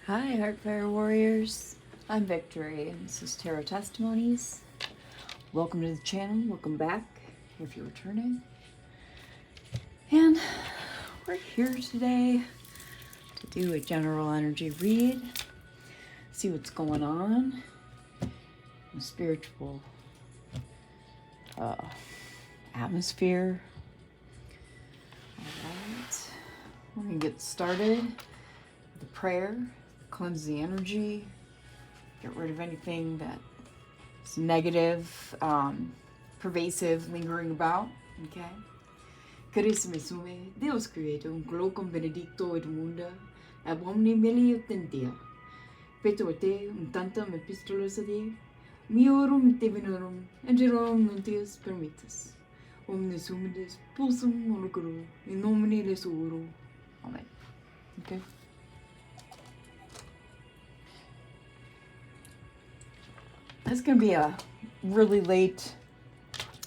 Hi, Heartfire Warriors. I'm Victory, and this is Tarot Testimonies. Welcome to the channel. Welcome back if you're returning. And we're here today to do a general energy read, see what's going on in the spiritual atmosphere. All right, we're going to get started with the prayer. Cleanse the energy, get rid of anything that's negative, pervasive, lingering about, okay? Carissime sume, Deus creator, un colocum benedicto et munda, ab omni melio tentia. Peto te, un tantum epistolos adie, miorum divinorum, angelorum nuntius permittus. Omnes humides, pulsum monoculo, in nomine Jesu. Amen. Okay? This is going to be a really late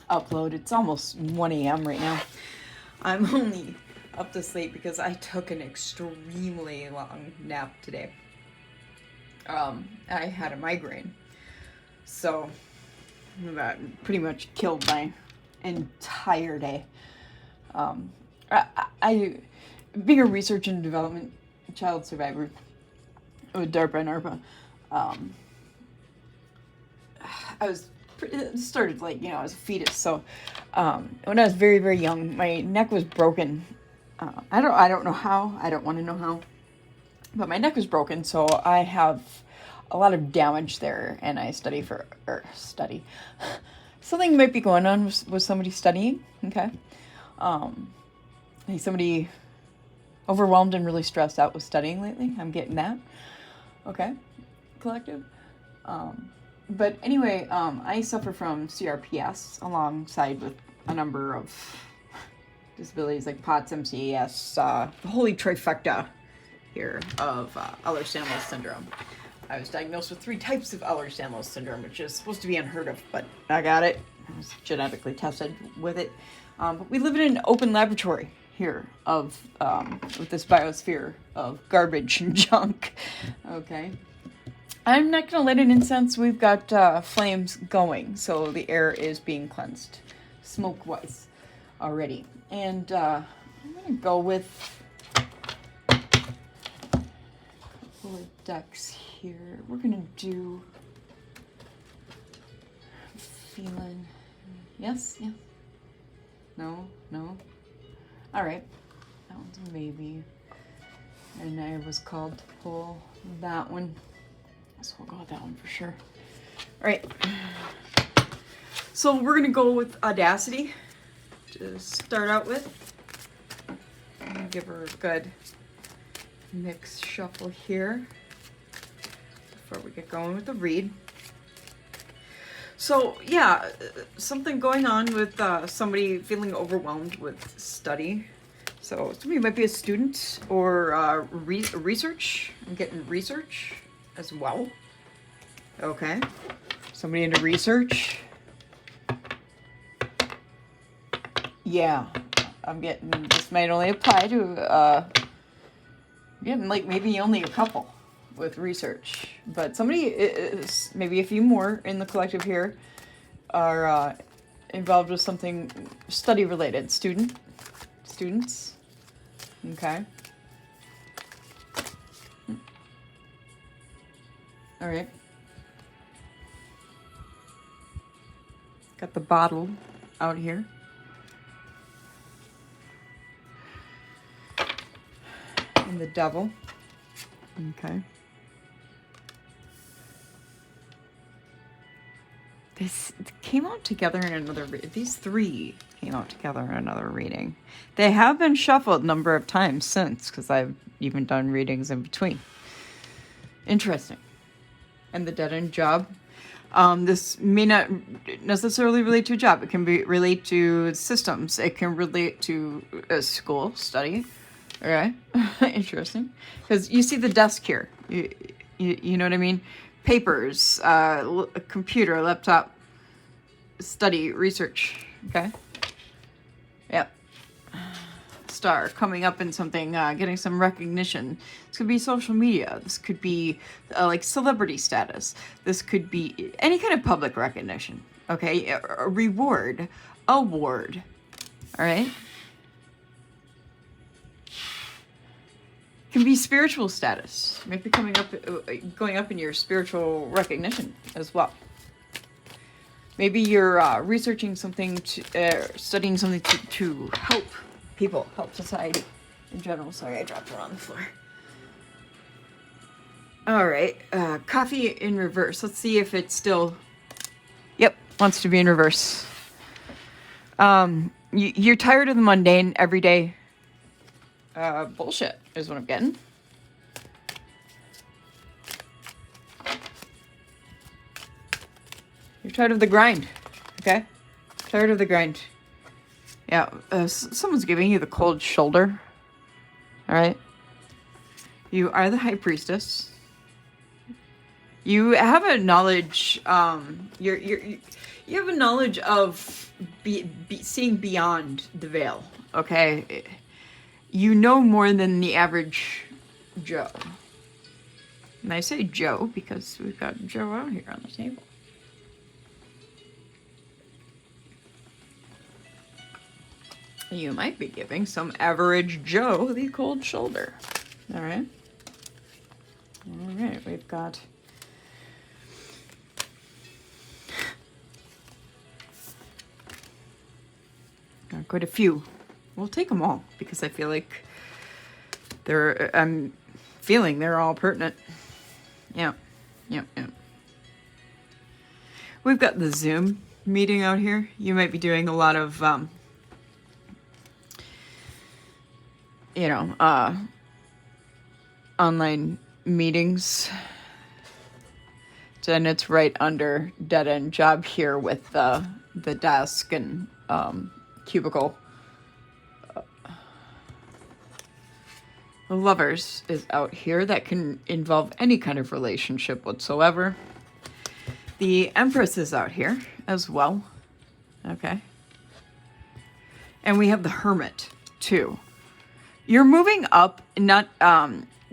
upload. It's almost 1 a.m. right now. I'm only up this late because I took an extremely long nap today. I had a migraine. So that pretty much killed my entire day. I being a research and development child survivor with DARPA and ARPA, it started like, I was a fetus. So when I was very, very young, my neck was broken. I don't know how. I don't want to know how. But my neck was broken, so I have a lot of damage there, and I study. Something might be going on with somebody studying, okay? Somebody overwhelmed and really stressed out with studying lately. I'm getting that. Okay, collective. But anyway, I suffer from CRPS alongside with a number of disabilities like POTS, MCAS, the holy trifecta here of Ehlers-Danlos syndrome. I was diagnosed with 3 types of Ehlers-Danlos syndrome, which is supposed to be unheard of, but I got it. I was genetically tested with it. But we live in an open laboratory here of with this biosphere of garbage and junk. Okay. I'm not going to light an incense. We've got flames going, so the air is being cleansed smoke-wise already. And I'm going to go with the decks here. We're going to do feeling. Yes? Yeah. No? All right. That one's a maybe. And I was called to pull that one. So we'll go with that one for sure. All right. So we're going to go with Audacity to start out with. I'm going to give her a good mix shuffle here before we get going with the read. So yeah, something going on with somebody feeling overwhelmed with study. So somebody might be a student or research. I'm getting research as well. Okay. Somebody into research. Yeah. I'm getting, this might only apply to, getting like maybe only a couple with research. But somebody is, maybe a few more in the collective here are involved with something study related. Students. Okay. All right. Got the bottle out here. And the devil. Okay. This came out together in another these 3 came out together in another reading. They have been shuffled a number of times since, because I've even done readings in between. Interesting. And the dead-end job. This may not necessarily relate to a job. It can relate to systems. It can relate to a school study. Okay. Interesting. Because you see the desk here. You know what I mean? Papers, a computer, laptop, study, research. Okay. Yep. star, coming up in something, getting some recognition. This could be social media. This could be like celebrity status. This could be any kind of public recognition. Okay, a reward, award. All right. Can be spiritual status. Maybe going up in your spiritual recognition as well. Maybe you're researching something, studying something to help people, help society in general. Sorry, I dropped it on the floor. All right, coffee in reverse. Let's see if it's still, yep, wants to be in reverse. You're tired of the mundane, everyday bullshit is what I'm getting. You're tired of the grind, okay? Tired of the grind. Yeah, someone's giving you the cold shoulder. All right. You are the high priestess. You have a knowledge. You have a knowledge of seeing beyond the veil. Okay. You know more than the average Joe. And I say Joe because we've got Joe out here on the table. You might be giving some average Joe the cold shoulder. All right. All right, we've got quite a few. We'll take them all because I feel like I'm feeling they're all pertinent. Yeah. Yep. We've got the Zoom meeting out here. You might be doing a lot of online meetings. And it's right under dead end job here with the desk and cubicle. The Lovers is out here. That can involve any kind of relationship whatsoever. The Empress is out here as well. Okay. And we have the Hermit too. You're moving up, not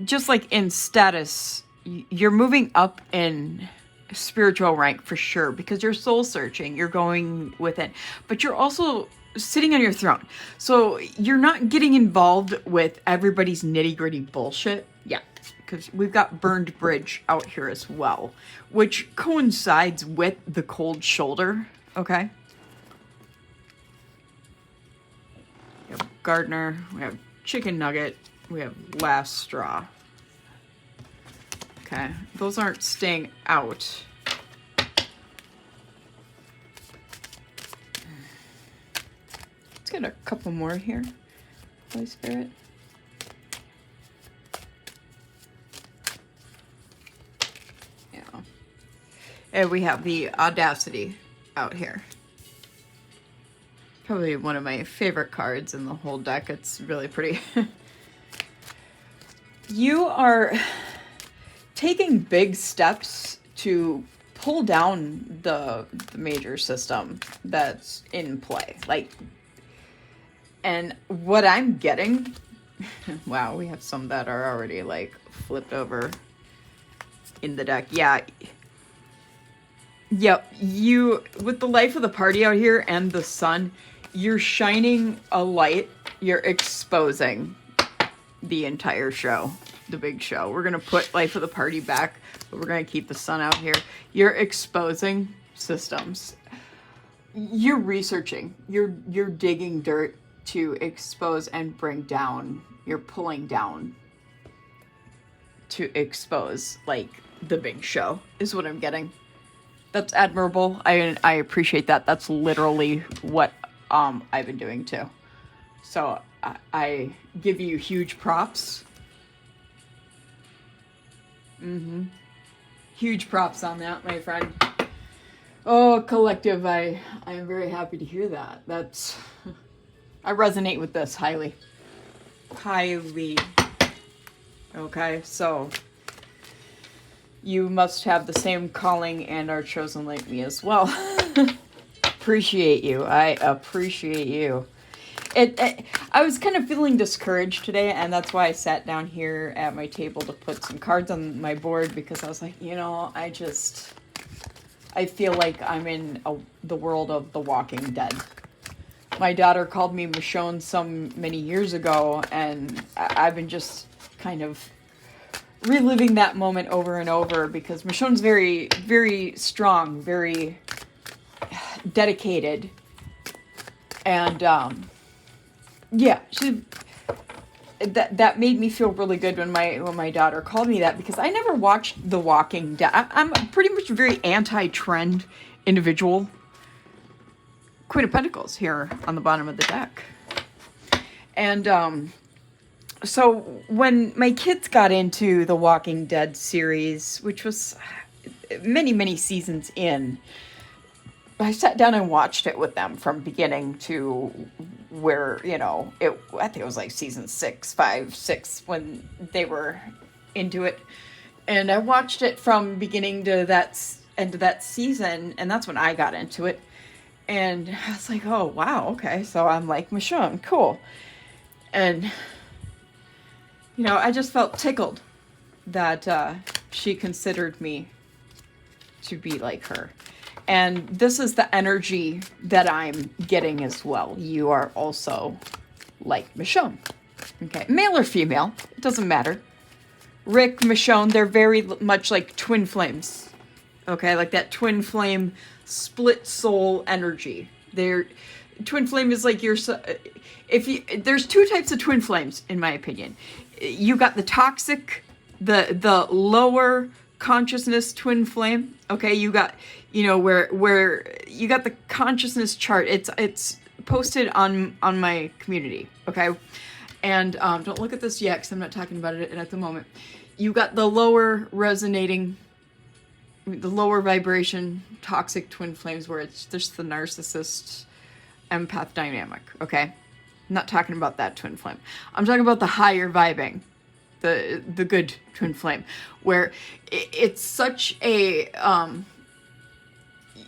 just like in status, you're moving up in spiritual rank for sure because you're soul searching, you're going within, but you're also sitting on your throne. So you're not getting involved with everybody's nitty gritty bullshit. Yeah, because we've got Burned Bridge out here as well, which coincides with the cold shoulder. Okay. We have Gardener, we have Chicken Nugget, we have Last Straw. Okay, those aren't staying out. Let's get a couple more here, Holy Spirit. Yeah. And we have the Audacity out here. Probably one of my favorite cards in the whole deck. It's really pretty. You are taking big steps to pull down the major system that's in play. Like, and what I'm getting, wow, we have some that are already like flipped over in the deck. Yeah. Yep. You, with the life of the party out here and the sun, you're shining a light. You're exposing the entire show, the big show. We're going to put life of the party back, but we're going to keep the sun out here. You're exposing systems. You're researching. You're digging dirt to expose and bring down. You're pulling down to expose, like, the big show is what I'm getting. That's admirable. I appreciate that. That's literally what I've been doing too. So I give you huge props. Huge props on that, my friend. Oh, collective, I am very happy to hear that. That's, I resonate with this highly. Highly. Okay, so you must have the same calling and are chosen like me as well. Appreciate you. I appreciate you. I was kind of feeling discouraged today, and that's why I sat down here at my table to put some cards on my board, because I was like, I feel like I'm in the world of The Walking Dead. My daughter called me Michonne many years ago, and I've been just kind of reliving that moment over and over, because Michonne's very, very strong, very dedicated, and yeah, that made me feel really good when my daughter called me that, because I never watched The Walking Dead. I'm pretty much a very anti-trend individual. Queen of Pentacles here on the bottom of the deck. And so when my kids got into the Walking Dead series, which was many, many seasons in, I sat down and watched it with them from beginning to where, I think it was like season 5, 6, when they were into it. And I watched it from beginning to that end of that season, and that's when I got into it. And I was like, oh, wow, okay. So I'm like, Michonne, cool. And, I just felt tickled that she considered me to be like her. And this is the energy that I'm getting as well. You are also like Michonne. Okay, male or female, it doesn't matter. Rick, Michonne, they're very much like twin flames. Okay, like that twin flame split soul energy. Twin flame is like there's two types of twin flames, in my opinion. You got the toxic, the lower consciousness twin flame. Okay, you got where you got the consciousness chart. It's posted on my community. Okay, and don't look at this yet, because I'm not talking about it at the moment. You got the lower resonating, the lower vibration toxic twin flames, where it's just the narcissist empath dynamic. Okay, I'm not talking about that twin flame. I'm talking about the higher vibing, the good twin flame, where it's such a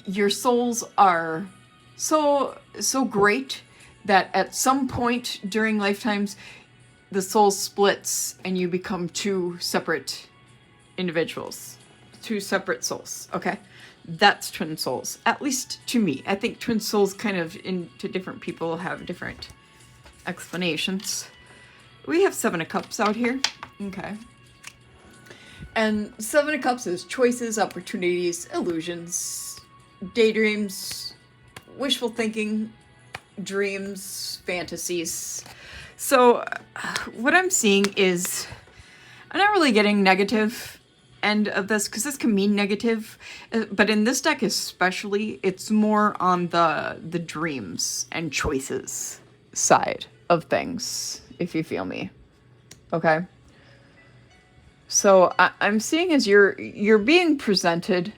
your souls are so great that at some point during lifetimes the soul splits and you become two separate individuals, two separate souls. Okay, that's twin souls, at least to me. I think twin souls kind of to different people have different explanations. We have 7 of Cups out here. Okay, and 7 of Cups is choices, opportunities, illusions, daydreams, wishful thinking, dreams, fantasies. So what I'm seeing is I'm not really getting negative end of this, because this can mean negative, but in this deck especially, it's more on the dreams and choices side of things, if you feel me. Okay, so I'm seeing as you're being presented,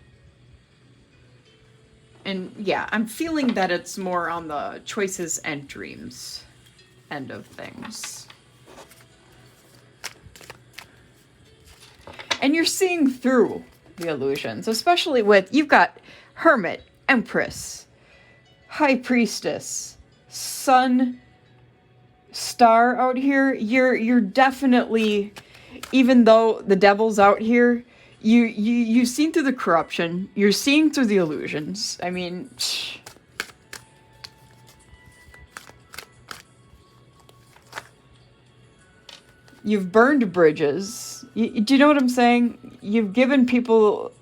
and yeah, I'm feeling that it's more on the choices and dreams end of things. And you're seeing through the illusions, especially with, you've got Hermit, Empress, High Priestess, Sun, Star out here. You're definitely, even though the Devil's out here, you've seen through the corruption, you're seeing through the illusions. I mean, you've burned bridges. Do you know what I'm saying? You've given people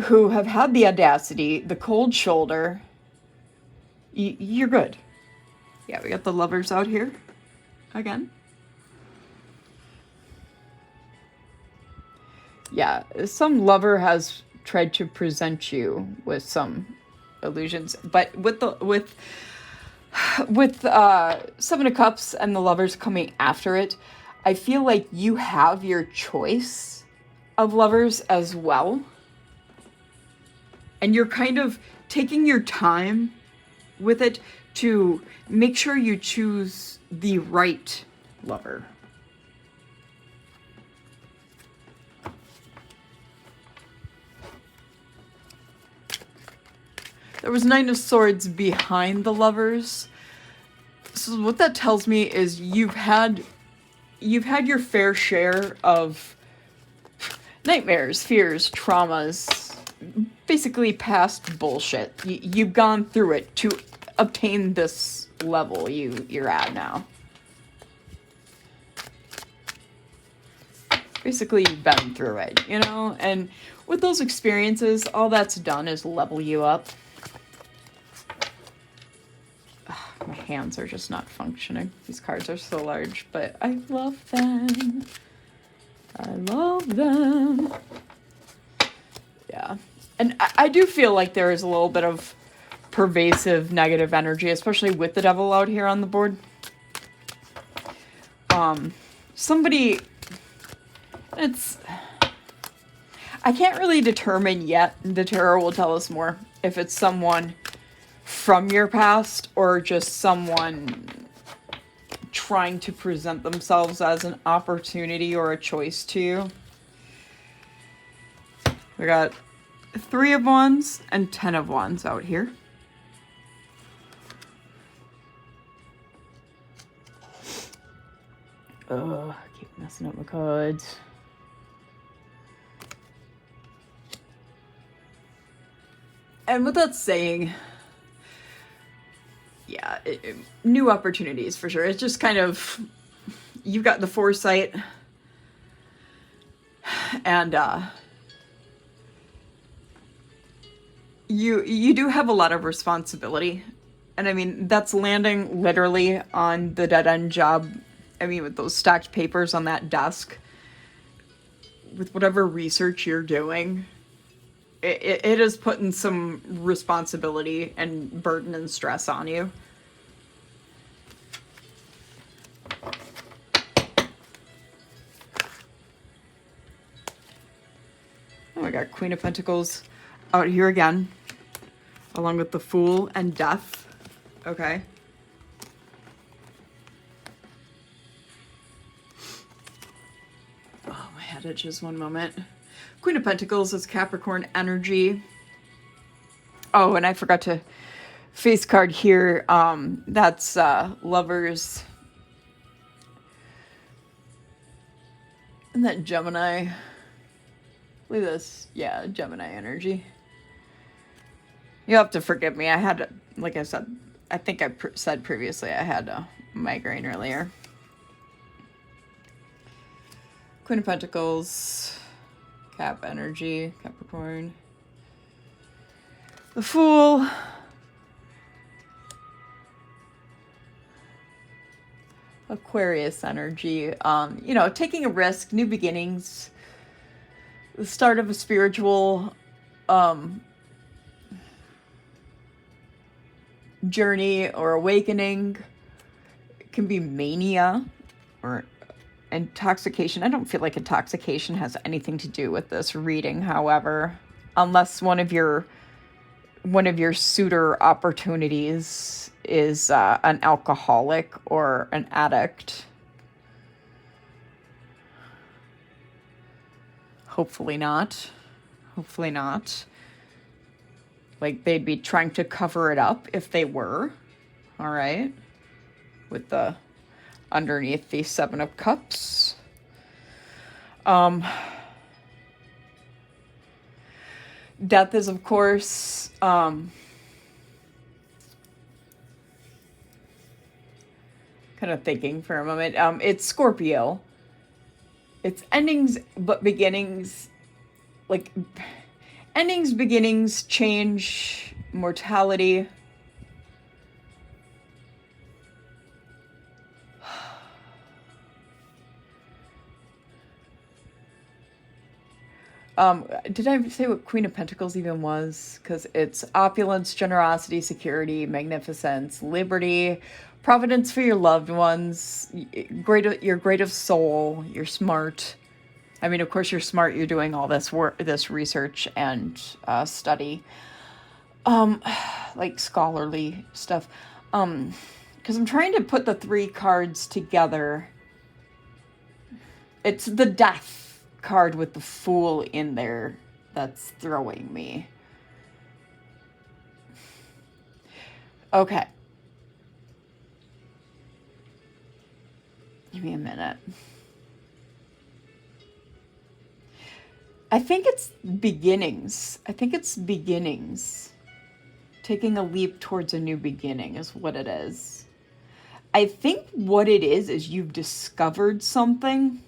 who have had the audacity the cold shoulder. You're good. Yeah, we got the Lovers out here again. Yeah, some lover has tried to present you with some illusions, but with 7 of Cups and the Lovers coming after it, I feel like you have your choice of lovers as well. And you're kind of taking your time with it to make sure you choose the right lover. There was 9 of Swords behind the Lovers. So what that tells me is you've had your fair share of nightmares, fears, traumas, basically past bullshit. You've gone through it to obtain this level you're at now. Basically, you've been through it, you know? And with those experiences, all that's done is level you up. Ugh, my hands are just not functioning. These cards are so large, but I love them. I love them. Yeah. And I do feel like there is a little bit of pervasive negative energy, especially with the devil out here on the board. Somebody... I can't really determine yet. The tarot will tell us more if it's someone from your past or just someone trying to present themselves as an opportunity or a choice to you. We got 3 of Wands and 10 of Wands out here. Ugh, keep messing up my cards. And with that saying, yeah, new opportunities for sure. It's just kind of, you've got the foresight and you do have a lot of responsibility. And I mean, that's landing literally on the dead-end job. I mean, with those stacked papers on that desk, with whatever research you're doing, it is putting some responsibility and burden and stress on you. Oh, I got Queen of Pentacles out here again, along with the Fool and Death. Okay. Oh, my head itches, one moment. Queen of Pentacles is Capricorn energy. Oh, and I forgot to face card here. That's Lovers. And that Gemini. Look at this. Yeah, Gemini energy. You'll have to forgive me. I had, like I said, I think I said previously I had a migraine earlier. Queen of Pentacles. Cap energy, Capricorn. The Fool. Aquarius energy. You know, taking a risk, new beginnings, the start of a spiritual journey or awakening. It can be mania or intoxication. I don't feel like intoxication has anything to do with this reading, however, unless one of your suitor opportunities is an alcoholic or an addict. Hopefully not. Hopefully not. Like, they'd be trying to cover it up if they were. All right. With the underneath the 7 of Cups. Death is, of course, kind of thinking for a moment. It's Scorpio. It's endings, but beginnings. Like, endings, beginnings, change, mortality. Did I say what Queen of Pentacles even was? Because it's opulence, generosity, security, magnificence, liberty, providence for your loved ones, you're great of soul, you're smart. I mean, of course you're smart, you're doing all this work, this research and study. Like scholarly stuff. Because I'm trying to put the 3 cards together. It's the Death card with the Fool in there that's throwing me. Okay. Give me a minute. I think it's beginnings. Taking a leap towards a new beginning is what it is. I think what it is you've discovered something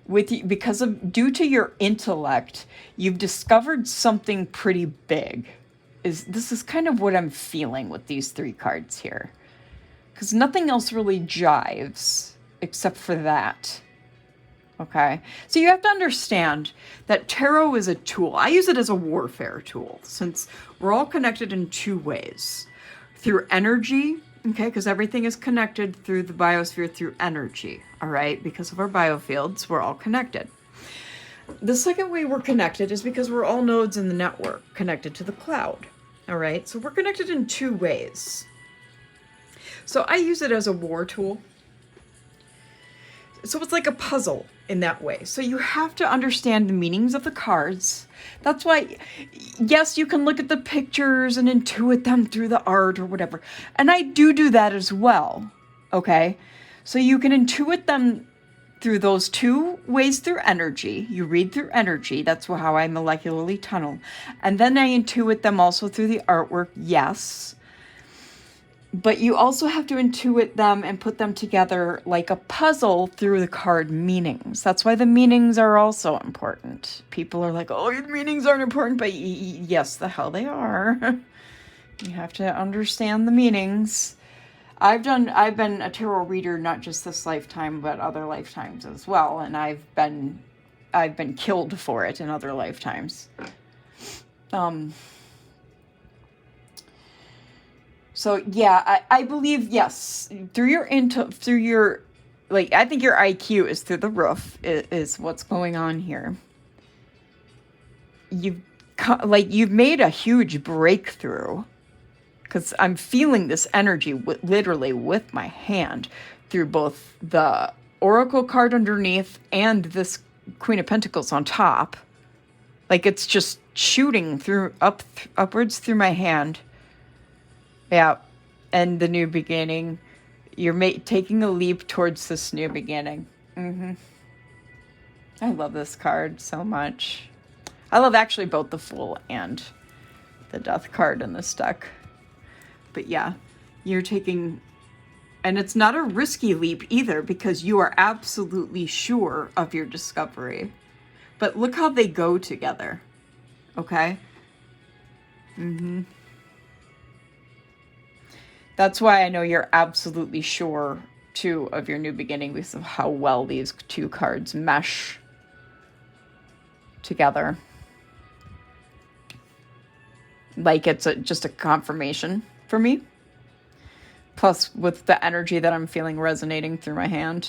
due to your intellect, you've discovered something pretty big. This is kind of what I'm feeling with these 3 cards here. Because nothing else really jives except for that. Okay, so you have to understand that tarot is a tool. I use it as a warfare tool since we're all connected in 2 ways. Through energy, okay, because everything is connected through the biosphere through energy, all right? Because of our biofields, we're all connected. The second way we're connected is because we're all nodes in the network connected to the cloud, all right? So we're connected in 2 ways. So I use it as a war tool. So it's like a puzzle in that way. So you have to understand the meanings of the cards. That's why, yes, you can look at the pictures and intuit them through the art or whatever. And I do that as well, okay? So you can intuit them through those 2 ways through energy. You read through energy. That's how I molecularly tunnel. And then I intuit them also through the artwork, yes. But you also have to intuit them and put them together like a puzzle through the card meanings. That's why the meanings are also important. People are like, oh, the meanings aren't important, but yes, the hell they are. You have to understand the meanings. I've been a tarot reader not just this lifetime, but other lifetimes as well, and I've been killed for it in other lifetimes. So yeah, I believe, yes, I think your IQ is through the roof is what's going on here. You've made a huge breakthrough, because I'm feeling this energy literally with my hand through both the Oracle card underneath and this Queen of Pentacles on top. Like it's just shooting upwards through my hand. Yeah, and the new beginning. You're taking a leap towards this new beginning. I love this card so much. I love actually both the Fool and the Death card in this deck. But yeah, you're taking... And it's not a risky leap either, because you are absolutely sure of your discovery. But look how they go together. Okay? That's why I know you're absolutely sure, too, of your new beginning, because of how well these 2 cards mesh together. Like it's just a confirmation for me. Plus, with the energy that I'm feeling resonating through my hand.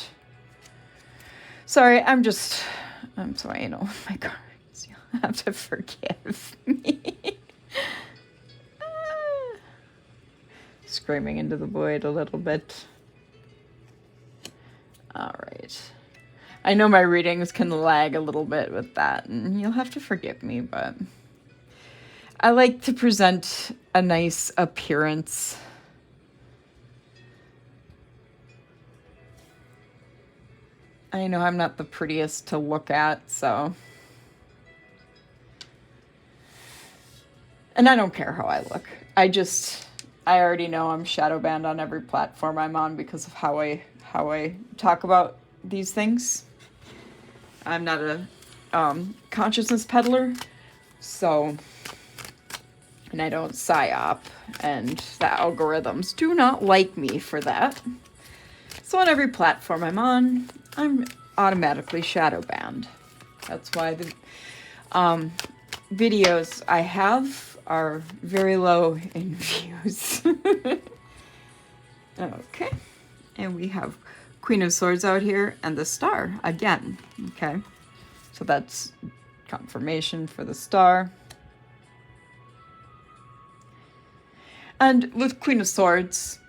Sorry, I'm sorry, my cards. You'll have to forgive me. Screaming into the void a little bit. All right. I know my readings can lag a little bit with that, and you'll have to forgive me, but I like to present a nice appearance. I know I'm not the prettiest to look at, so... And I don't care how I look. I already know I'm shadow banned on every platform I'm on because of how I talk about these things. I'm not a consciousness peddler, so, and I don't psyop, and the algorithms do not like me for that. So on every platform I'm on, I'm automatically shadow banned. That's why the videos I have are very low in views. Okay, and we have Queen of Swords out here and the Star again. Okay, so that's confirmation for the Star. And with Queen of Swords,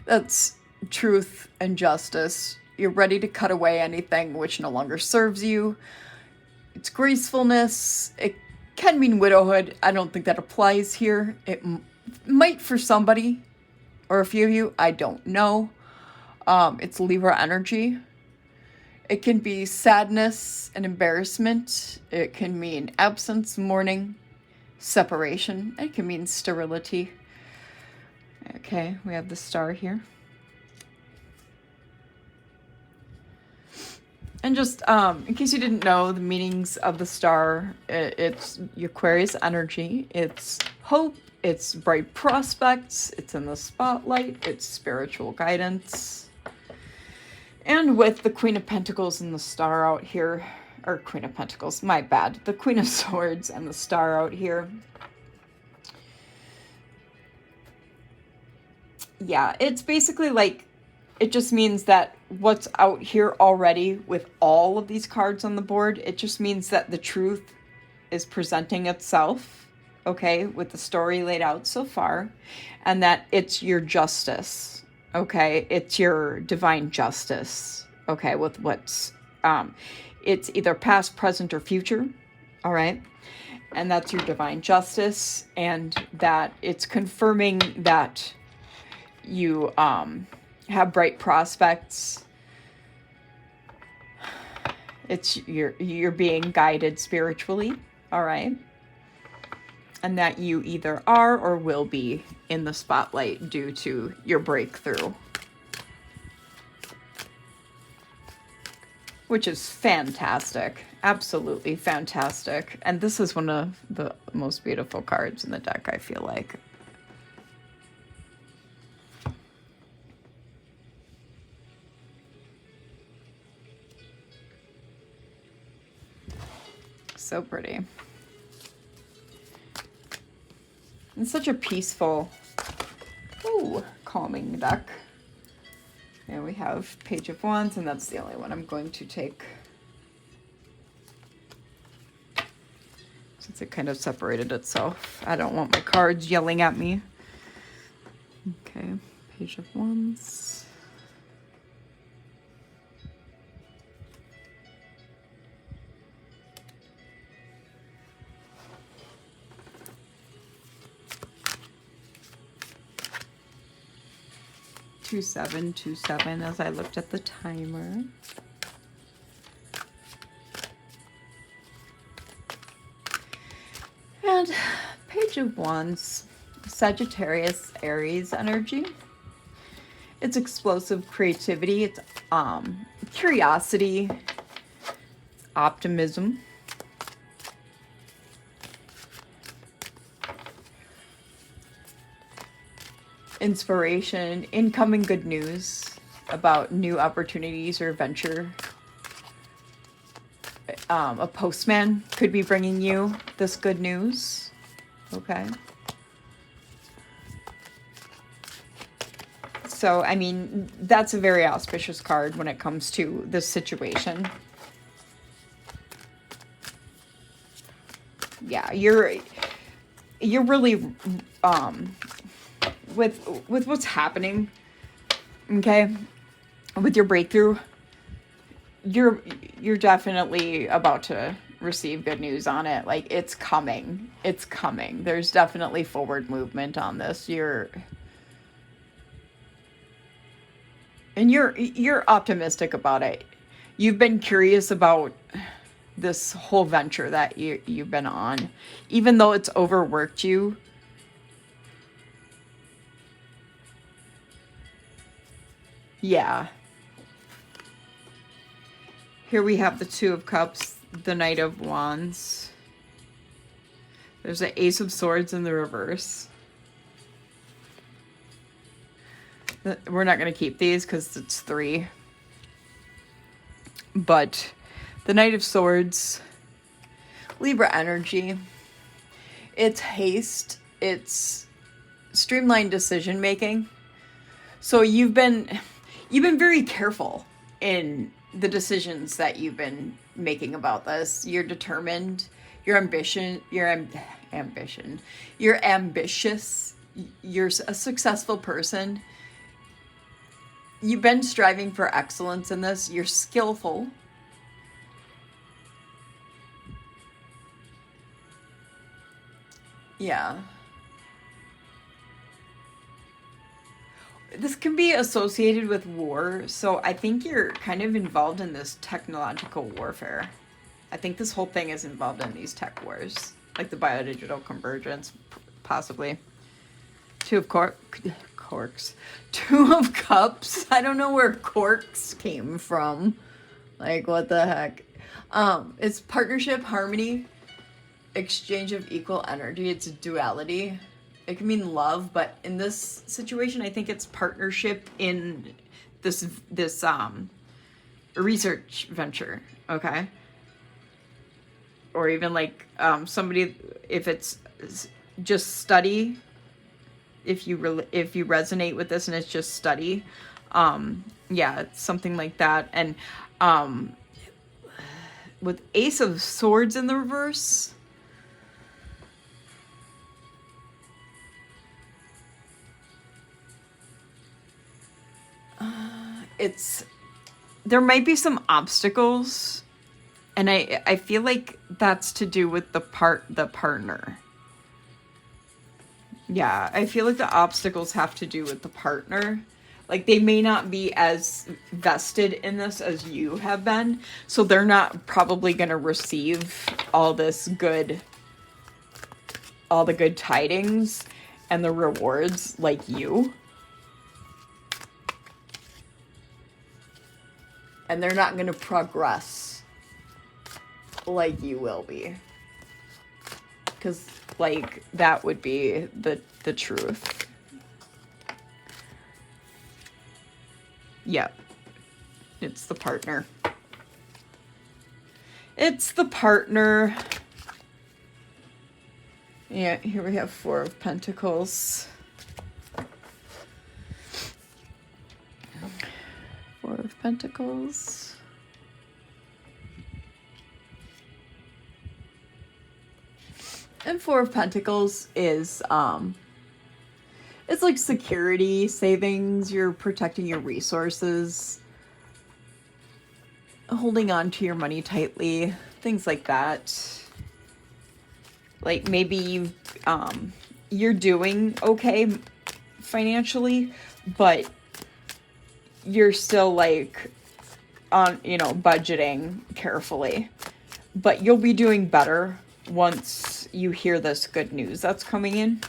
that's truth and justice. You're ready to cut away anything which no longer serves you. It's gracefulness. It can mean widowhood. I don't think that applies here. It might for somebody, or a few of you, I don't know. It's Libra energy. It can be sadness and embarrassment. It can mean absence, mourning, separation. It can mean sterility. Okay, we have the star here. And just in case you didn't know, the meanings of the star, it's Aquarius energy. It's hope. It's bright prospects. It's in the spotlight. It's spiritual guidance. And with the Queen of Pentacles and the star out here, or Queen of Pentacles, my bad. The Queen of Swords and the star out here. Yeah, it's basically like, it just means that what's out here already with all of these cards on the board, it just means that the truth is presenting itself, okay, with the story laid out so far, and that it's your justice, okay? It's your divine justice, okay, with what's, it's either past, present, or future, all right? And that's your divine justice, and that it's confirming that you have bright prospects. It's you're being guided spiritually, all right? And that you either are or will be in the spotlight due to your breakthrough. Which is fantastic. Absolutely fantastic. And this is one of the most beautiful cards in the deck, I feel like. So pretty. It's such a peaceful, calming deck. And we have Page of Wands, and that's the only one I'm going to take. Since it kind of separated itself. I don't want my cards yelling at me. Okay, Page of Wands. Two, 7, 2, 7 as I looked at the timer. And Page of Wands, Sagittarius, Aries energy. It's explosive creativity. It's curiosity, optimism. Inspiration, incoming good news about new opportunities or venture. A postman could be bringing you this good news. Okay. So, I mean, that's a very auspicious card when it comes to this situation. Yeah, you're really with what's happening, okay, with your breakthrough, you're definitely about to receive good news on it. Like, it's coming. It's coming. There's definitely forward movement on this. You're optimistic about it. You've been curious about this whole venture that you've been on, even though it's overworked you. Yeah. Here we have the Two of Cups, the Knight of Wands. There's an Ace of Swords in the reverse. We're not going to keep these because it's 3. But the Knight of Swords, Libra energy. It's haste. It's streamlined decision making. So you've been very careful in the decisions that you've been making about this. You're determined. You're ambitious. You're ambitious. You're a successful person. You've been striving for excellence in this. You're skillful. Yeah. this can be associated with war, so I think you're kind of involved in this technological warfare. I think this whole thing is involved in these tech wars, like the biodigital convergence, possibly. Two of corks. Two of cups. I don't know where corks came from. Like, what the heck? It's partnership, harmony, exchange of equal energy. It's a duality. It can mean love, but in this situation, I think it's partnership in this research venture. Okay. Or even like somebody, if it's just study, if you resonate with this and it's just study, yeah, it's something like that. And with Ace of Swords in the reverse, there might be some obstacles, and I feel like that's to do with the partner. Yeah, I feel like the obstacles have to do with the partner. Like, they may not be as vested in this as you have been, so they're not probably going to receive all the good tidings and the rewards like you. And they're not going to progress like you will be. Because, like, that would be the truth. Yep. It's the partner. It's the partner. Yeah, here we have Four of Pentacles. Four of Pentacles. And Four of Pentacles is, it's like security, savings, you're protecting your resources, holding on to your money tightly, things like that. Like, maybe you're doing okay financially, but you're still like on, budgeting carefully. But you'll be doing better once you hear this good news that's coming in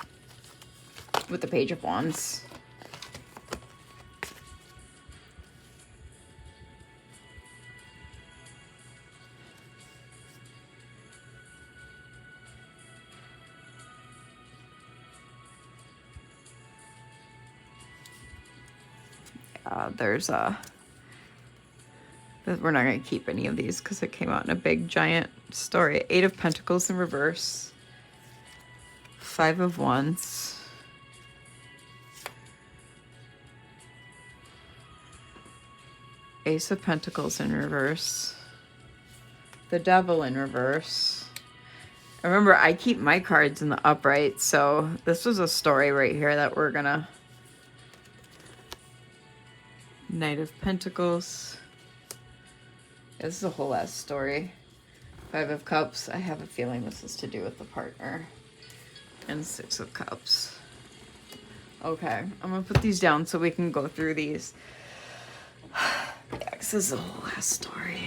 with the Page of Wands. We're not going to keep any of these because it came out in a big giant story. Eight of Pentacles in reverse. Five of Wands. Ace of Pentacles in reverse. The Devil in reverse. Remember, I keep my cards in the upright, so this was a story right here that we're gonna... Knight of Pentacles. This is a whole ass story. Five of Cups. I have a feeling this is to do with the partner. And Six of Cups. Okay, I'm gonna put these down so we can go through these. Yeah, this is a whole ass story.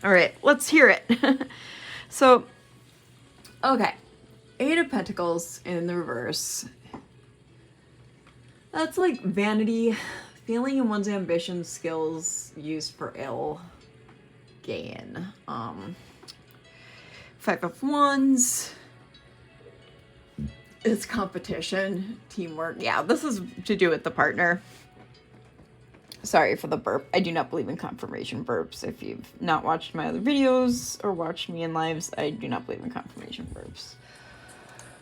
All right, let's hear it. So, okay. Eight of Pentacles in the reverse. That's like vanity, feeling in one's ambition, skills used for ill gain. Five of Wands. It's competition, teamwork. Yeah, this is to do with the partner. Sorry for the burp. I do not believe in confirmation burps. If you've not watched my other videos or watched me in lives, I do not believe in confirmation burps.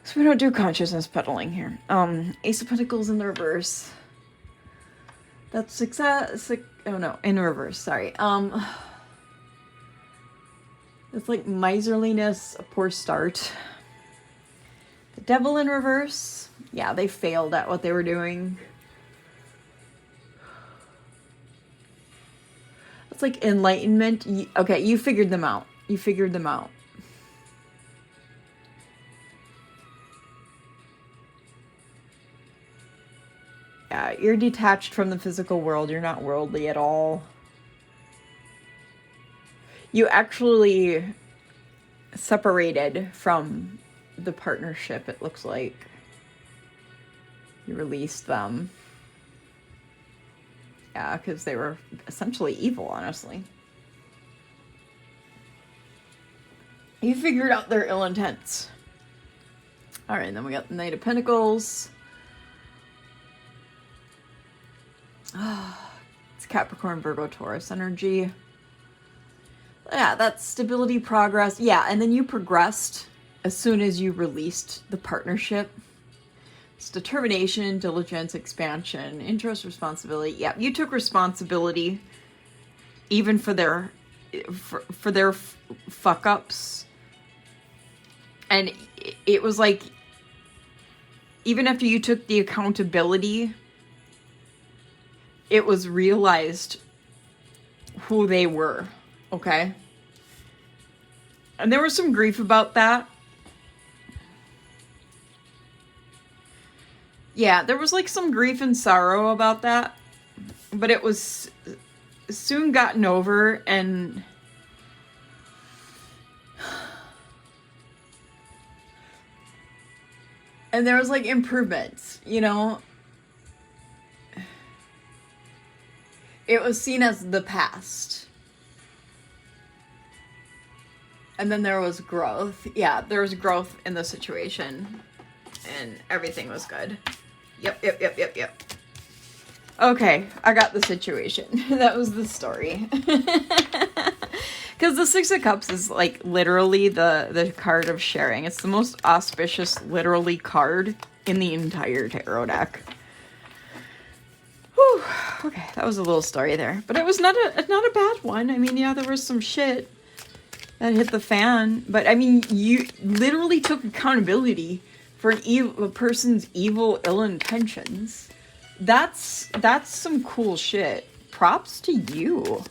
So we don't do consciousness peddling here. Ace of Pentacles in the reverse. That's success. Oh no, in reverse. Sorry. It's like miserliness, a poor start. The Devil in reverse. Yeah, they failed at what they were doing. It's like enlightenment. Okay, you figured them out. You figured them out. Yeah, you're detached from the physical world. You're not worldly at all. You actually separated from the partnership, it looks like. You released them. Yeah, because they were essentially evil, honestly. You figured out their ill intents. All right, and then we got the Knight of Pentacles. It's Capricorn, Virgo, Taurus energy. Yeah, that's stability, progress. Yeah, and then you progressed as soon as you released the partnership. It's determination, diligence, expansion, interest, responsibility. Yeah, you took responsibility even for their fuck ups. And it was like, even after you took the accountability, it was realized who they were, okay? And there was some grief about that. Yeah, there was like some grief and sorrow about that, but it was soon gotten over, and there was like improvements, you know? It was seen as the past. And then there was growth. Yeah, there was growth in the situation, and everything was good. Yep. Okay, I got the situation. That was the story. Because the Six of Cups is like literally the card of sharing. It's the most auspicious, literally, card in the entire tarot deck. Whew. Okay, that was a little story there. But it was not a bad one. I mean, yeah, there was some shit that hit the fan. But I mean, you literally took accountability for a person's evil, ill intentions. That's some cool shit. Props to you.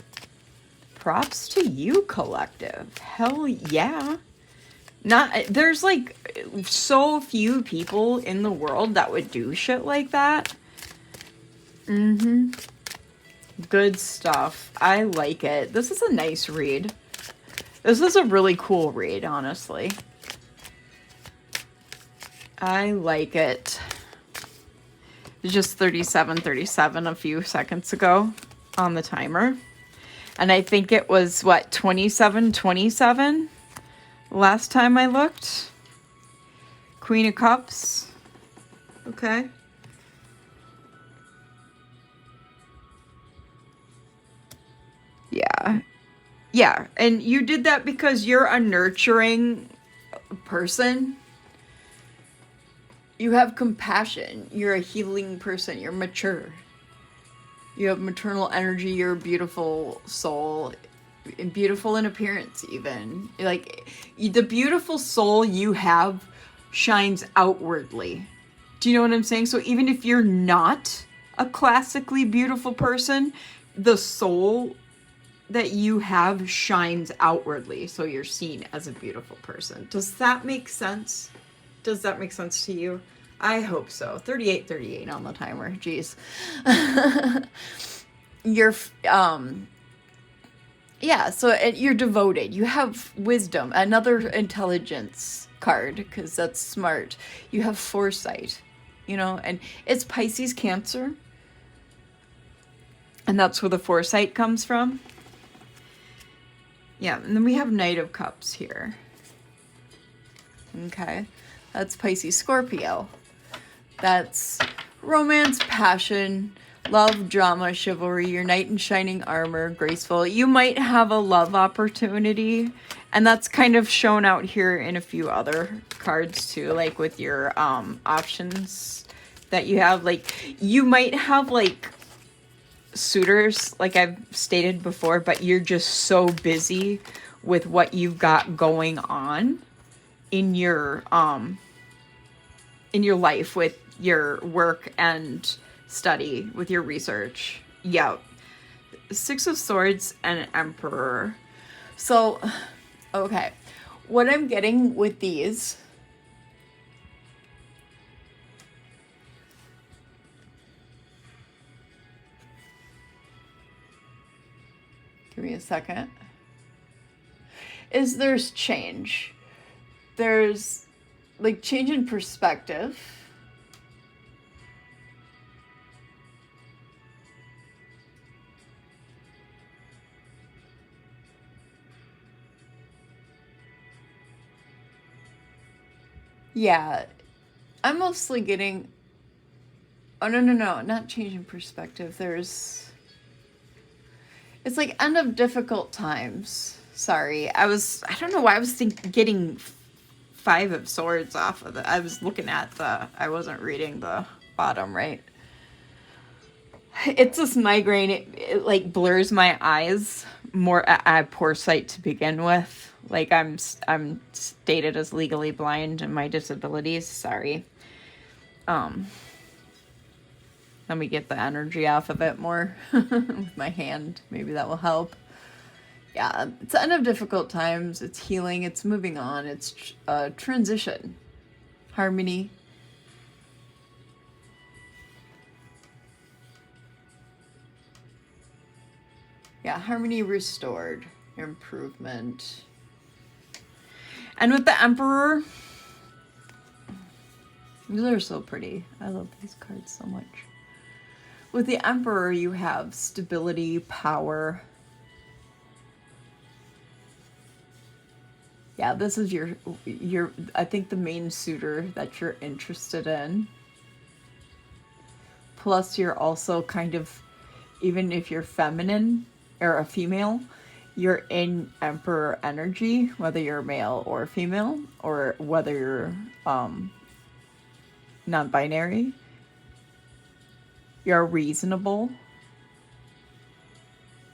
Props to you, collective. Hell yeah. There's like so few people in the world that would do shit like that. Good stuff. I like it. This is a nice read. This is a really cool read, honestly. I like it. Just 37:37 a few seconds ago on the timer. And I think it was, what, 27:27 last time I looked? Queen of Cups. Okay. Yeah. Yeah. And you did that because you're a nurturing person. You have compassion. You're a healing person. You're mature. You have maternal energy. You're a beautiful soul. And beautiful in appearance, even. Like, the beautiful soul you have shines outwardly. Do you know what I'm saying? So even if you're not a classically beautiful person, the soul that you have shines outwardly. So you're seen as a beautiful person. Does that make sense? Does that make sense to you? I hope so. 38:38 on the timer. Jeez. You're, yeah, so you're devoted. You have wisdom. Another intelligence card, because that's smart. You have foresight, you know, and it's Pisces, Cancer. And that's where the foresight comes from. Yeah, and then we have Knight of Cups here. Okay. That's Pisces, Scorpio. That's romance, passion, love, drama, chivalry, your knight in shining armor, graceful. You might have a love opportunity, and that's kind of shown out here in a few other cards too, like with your options that you have. Like, you might have like suitors, like I've stated before, but you're just so busy with what you've got going on in your life, with your work and study, with your research. Yeah. Six of Swords and Emperor. So, okay. What I'm getting with these Give me a second. There's change. There's like change in perspective. Yeah, I'm mostly getting. Oh, no, not change in perspective. It's like end of difficult times. Sorry, I don't know why I was getting Five of Swords off of I was looking at I wasn't reading the bottom, right? It's this migraine. It like blurs my eyes more. I have poor sight to begin with. Like I'm stated as legally blind in my disabilities. Sorry. Let me get the energy off of it more with my hand. Maybe that will help. Yeah, it's the end of difficult times. It's healing. It's moving on. It's transition. Harmony. Yeah, harmony restored. Improvement. And with the Emperor, these are so pretty. I love these cards so much. With the Emperor, you have stability, power. Yeah, this is your I think the main suitor that you're interested in. Plus, you're also kind of, even if you're feminine or a female, you're in Emperor energy, whether you're male or female, or whether you're non-binary. You're reasonable.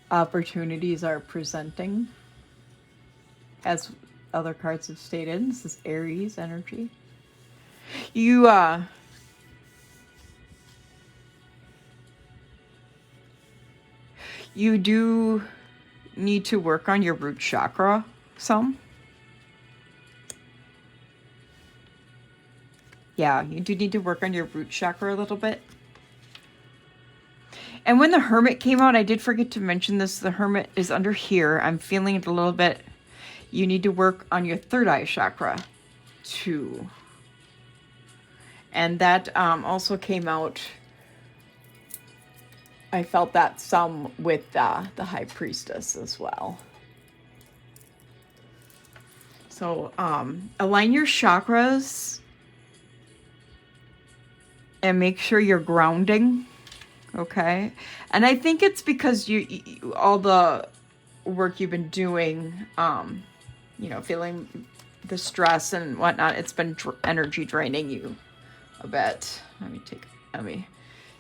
Opportunities are presenting, as other cards have stated. This is Aries energy. You do need to work on your root chakra some. Yeah, you do need to work on your root chakra a little bit. And when the Hermit came out, I did forget to mention this. The Hermit is under here. I'm feeling it a little bit. You need to work on your third eye chakra too. And that also came out. I felt that some with the High Priestess as well. So align your chakras and make sure you're grounding. Okay. And I think it's because you all the work you've been doing, feeling the stress and whatnot, it's been energy draining you a bit. Let me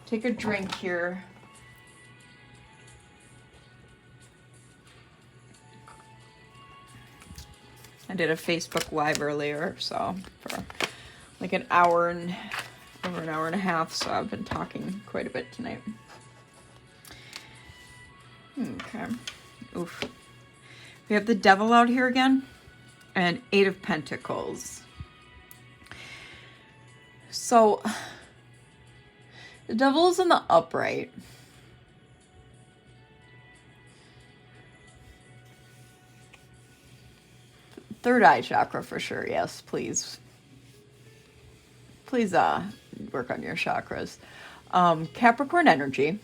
take a drink here. I did a Facebook Live earlier, so for like over an hour and a half, so I've been talking quite a bit tonight. Okay. Oof. We have the Devil out here again, and Eight of Pentacles. So, the Devil's in the upright. Third eye chakra for sure, yes, please. Please work on your chakras. Capricorn energy.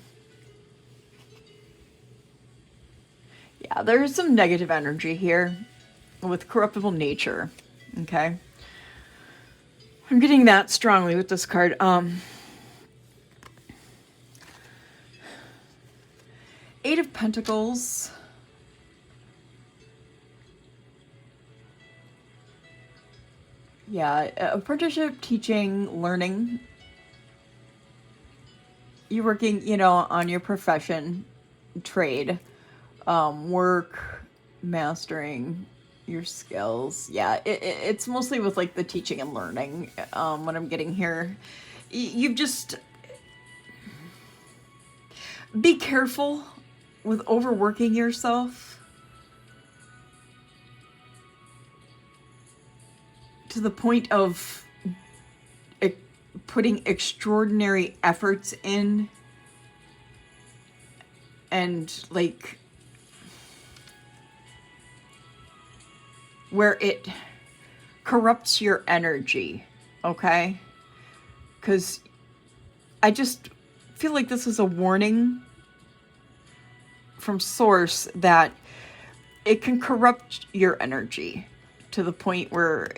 Yeah, there's some negative energy here with corruptible nature. Okay. I'm getting that strongly with this card. Eight of Pentacles. Yeah, apprenticeship, teaching, learning. You're working, on your profession, trade, work, mastering your skills. Yeah, it's mostly with like the teaching and learning. What I'm getting here, you've just be careful with overworking yourself to the point of putting extraordinary efforts in, and like where it corrupts your energy, okay? Because I just feel like this is a warning from source that it can corrupt your energy to the point where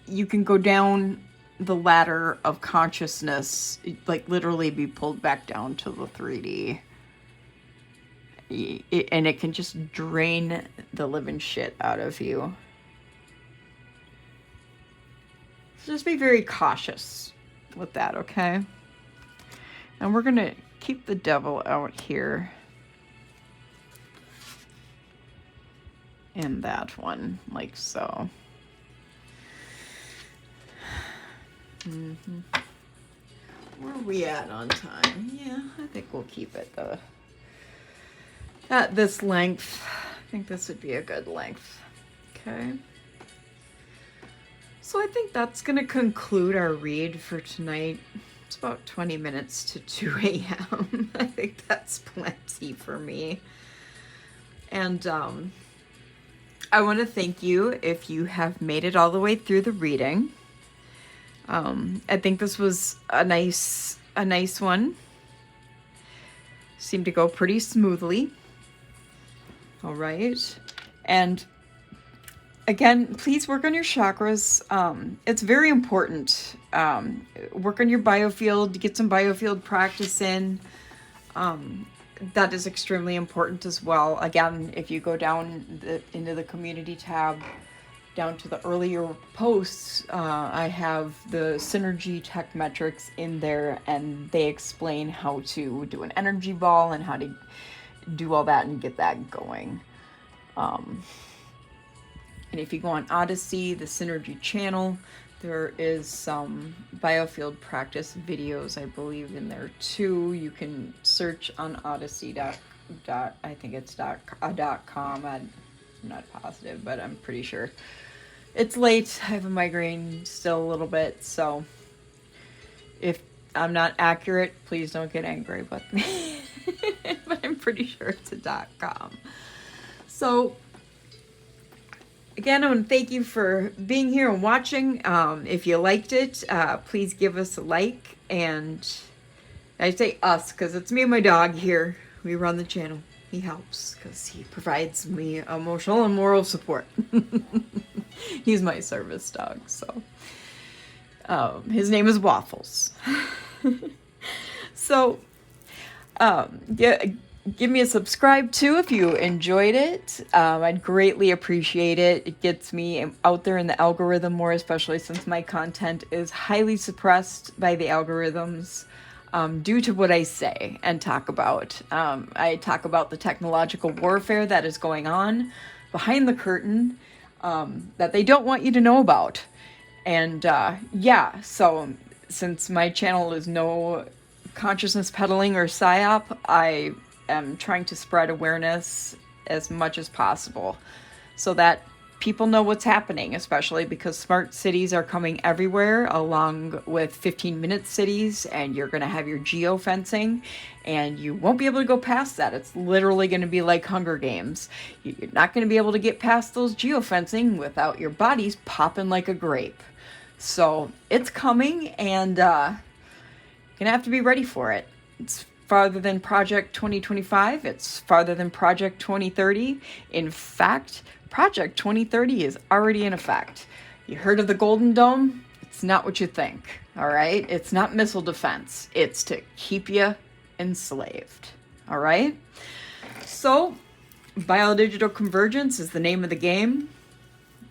you can go down the ladder of consciousness, like literally be pulled back down to the 3D. And it can just drain the living shit out of you. So just be very cautious with that, okay? And we're gonna keep the devil out here. In that one, like so. Where are we at on time? Yeah, I think we'll keep it at this length. I think this would be a good length. Okay. So I think that's going to conclude our read for tonight. It's about 20 minutes to 2 a.m. I think that's plenty for me. And I want to thank you if you have made it all the way through the reading. I think this was a nice one. Seemed to go pretty smoothly. All right. And again, please work on your chakras. It's very important. Work on your biofield, get some biofield practice in. That is extremely important as well. Again, if you go down into the community tab, down to the earlier posts, I have the synergy tech metrics in there, and they explain how to do an energy ball and how to do all that and get that going. And if you go on Odyssey, the synergy channel, there is some biofield practice videos, I believe, in there too. You can search on Odyssey I think it's .com. I'm not positive, but I'm pretty sure. It's late. I have a migraine still a little bit, so if I'm not accurate, please don't get angry with me. But I'm pretty sure it's a .com. So again, I want to thank you for being here and watching. If you liked it, please give us a like. And I say us because it's me and my dog here. We run the channel. He helps because he provides me emotional and moral support. He's my service dog, so his name is Waffles. So yeah, give me a subscribe too if you enjoyed it. I'd greatly appreciate it. It gets me out there in the algorithm more, especially since my content is highly suppressed by the algorithms. Due to what I say and talk about. I talk about the technological warfare that is going on behind the curtain that they don't want you to know about. And yeah, so since my channel is no consciousness peddling or psyop, I am trying to spread awareness as much as possible so that people know what's happening, especially because smart cities are coming everywhere along with 15-minute cities, and you're going to have your geofencing, and you won't be able to go past that. It's literally going to be like Hunger Games. You're not going to be able to get past those geofencing without your bodies popping like a grape. So it's coming, and you're going to have to be ready for it. It's farther than Project 2025. It's farther than Project 2030. In fact, Project 2030 is already in effect. You heard of the Golden Dome? It's not what you think, all right? It's not missile defense. It's to keep you enslaved, all right? So, biodigital convergence is the name of the game,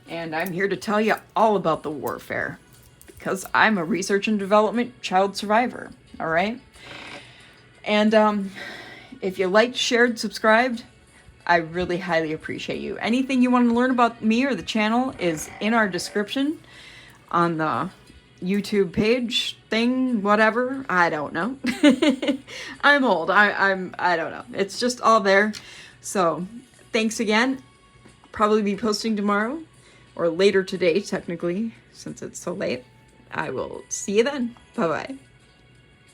and I'm here to tell you all about the warfare because I'm a research and development child survivor, all right? And if you liked, shared, subscribed, I really highly appreciate you. Anything you want to learn about me or the channel is in our description on the YouTube page thing, whatever. I don't know. I'm old. I don't know. It's just all there. So thanks again. Probably be posting tomorrow or later today, technically, since it's so late. I will see you then. Bye-bye.